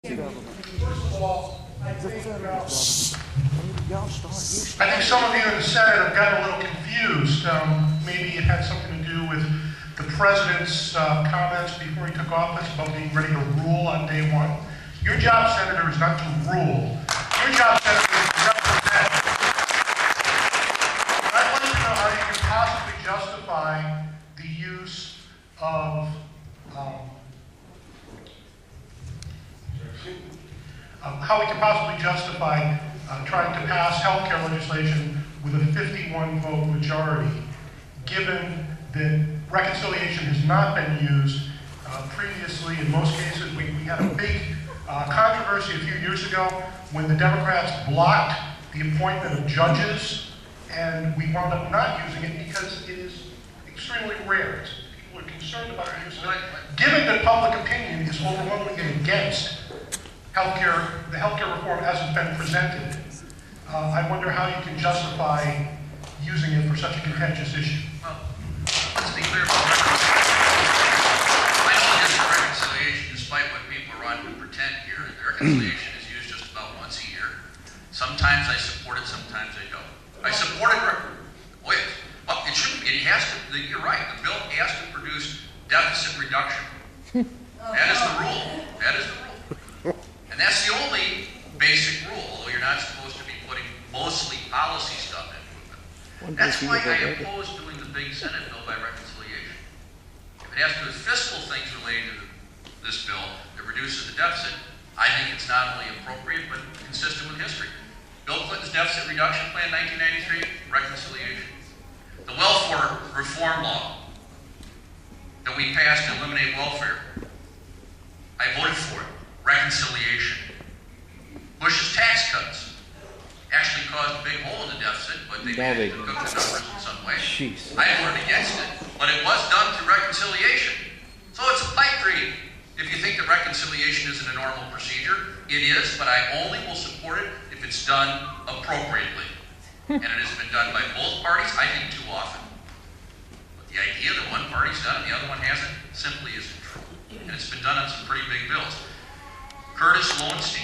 First of all, I think some of you in the Senate have gotten a little confused. Maybe it had something to do with the President's comments before he took office about being ready to rule on day one. Your job, Senator, is not to rule. Your job, Senator, is to represent. I'd like to know how you can possibly justify the use of how we can possibly justify trying to pass health care legislation with a 51-vote majority, given that reconciliation has not been used previously. In most cases, we had a big controversy a few years ago when the Democrats blocked the appointment of judges, and we wound up not using it because it is extremely rare. People are concerned about the use of it. Given that public opinion is overwhelmingly against the healthcare reform hasn't been presented, I wonder how you can justify using it for such a contentious issue. Well, let's be clear about reconciliation. I don't use reconciliation despite what people are on to pretend here. The reconciliation is used just about once a year. Sometimes I support it, sometimes I don't. I support it. Wait, well, it shouldn't. It has to. You're right. The bill has to produce deficit reduction. That is the rule. That is the rule. And that's the only basic rule, although you're not supposed to be putting mostly policy stuff into it. That's why I oppose doing the big Senate bill by reconciliation. If it has to do with fiscal things related to this bill that reduces the deficit, I think it's not only appropriate, but consistent with history. Bill Clinton's deficit reduction plan, 1993, reconciliation. The welfare reform law that we passed to eliminate welfare, I voted for it. Reconciliation. Bush's tax cuts actually caused a big hole in the deficit, but they managed to cook the numbers in some way. I voted against it, but it was done through reconciliation. So it's a pipe dream. If you think that reconciliation isn't a normal procedure, it is, but I only will support it if it's done appropriately. And it has been done by both parties, I think, too often. But the idea that one party's done and the other one hasn't simply isn't true. And it's been done on some pretty big bills. Curtis Lowenstein